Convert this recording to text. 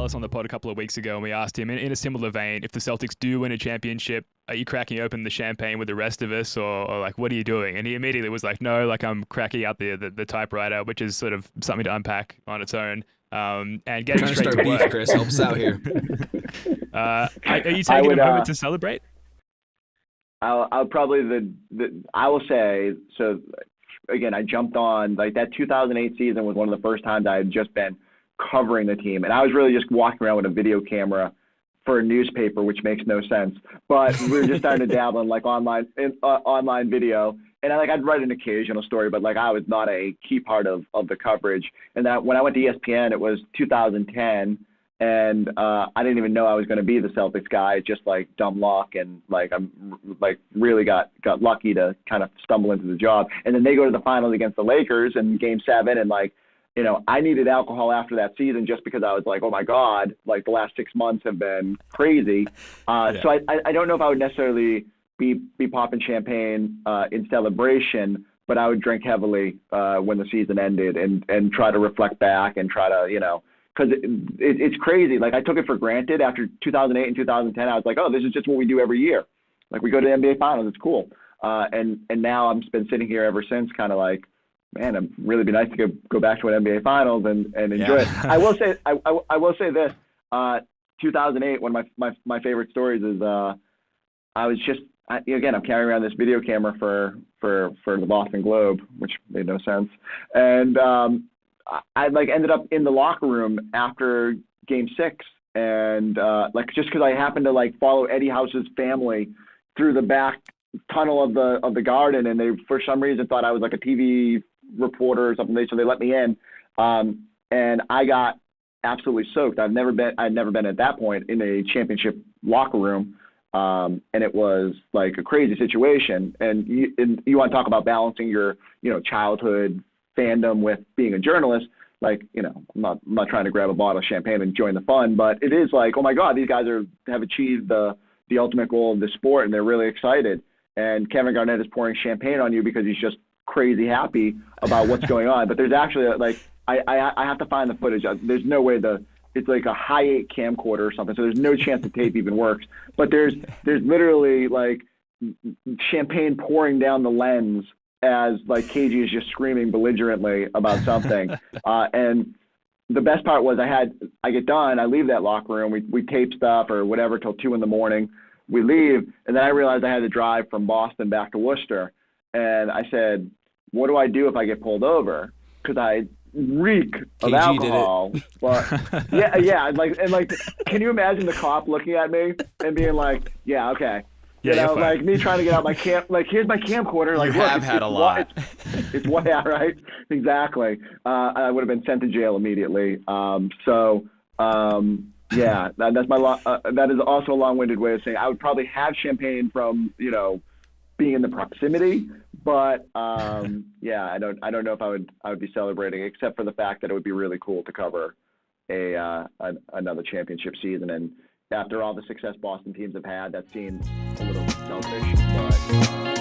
Ellis on the pod a couple of weeks ago, and we asked him in a similar vein, if the Celtics do win a championship, are you cracking open the champagne with the rest of us, or like, what are you doing? And he immediately was like, no, like I'm cracking out the typewriter, which is sort of something to unpack on its own. And getting Trying to straight start to beef, work. Chris. Help us out here. Are you taking a moment to celebrate? I'll probably I will say, so again, I jumped on, like, that 2008 season was one of the first times I had just been covering the team, and I was really just walking around with a video camera for a newspaper, which makes no sense. But we were just starting to dabble in like online video, and I'd write an occasional story, but like I was not a key part of the coverage. And that when I went to ESPN, it was 2010. And I didn't even know I was going to be the Celtics guy, just like dumb luck, and like I'm like really got lucky to kind of stumble into the job. And then they go to the finals against the Lakers in Game 7, and like, you know, I needed alcohol after that season just because I was like, oh my God, like the last 6 months have been crazy. So I don't know if I would necessarily be popping champagne in celebration, but I would drink heavily when the season ended and try to reflect back and try to, you know, because it's crazy. Like, I took it for granted after 2008 and 2010. I was like, oh, this is just what we do every year. Like, we go to the NBA Finals. It's cool. And now I've been sitting here ever since, kind of like, man, it'd really be nice to go back to an NBA Finals and enjoy it. I will say this. 2008, one of my favorite stories is I was just again, I'm carrying around this video camera for the Boston Globe, which made no sense, and I like ended up in the locker room after Game 6, and like just because I happened to like follow Eddie House's family through the back tunnel of the garden, and they for some reason thought I was like a TV reporter or something. So they let me in, and I got absolutely soaked. I'd never been at that point in a championship locker room, and it was like a crazy situation. And you want to talk about balancing your childhood fandom with being a journalist. Like, I'm not trying to grab a bottle of champagne and join the fun, but it is like, oh my God, these guys have achieved the ultimate goal of the sport, and they're really excited. And Kevin Garnett is pouring champagne on you because he's just crazy happy about what's going on. But there's actually like I have to find the footage. There's no way it's like a high 8 camcorder or something, so there's no chance the tape even works. But there's literally like champagne pouring down the lens as like KG is just screaming belligerently about something. And the best part was I get done, I leave that locker room, we tape stuff or whatever till 2 a.m. We leave, and then I realized I had to drive from Boston back to Worcester. And I said, what do I do if I get pulled over? Because I reek of alcohol. But yeah, like, can you imagine the cop looking at me and being like, yeah, okay. Like me trying to get out my like, here's my camcorder. Like, you have had a lot. It's what, yeah, right? Exactly. I would have been sent to jail immediately. Yeah, that's my that is also a long-winded way of saying I would probably have champagne from being in the proximity, but yeah, I don't know if I would be celebrating, except for the fact that it would be really cool to cover another championship season. And after all the success Boston teams have had, that seems a little selfish, but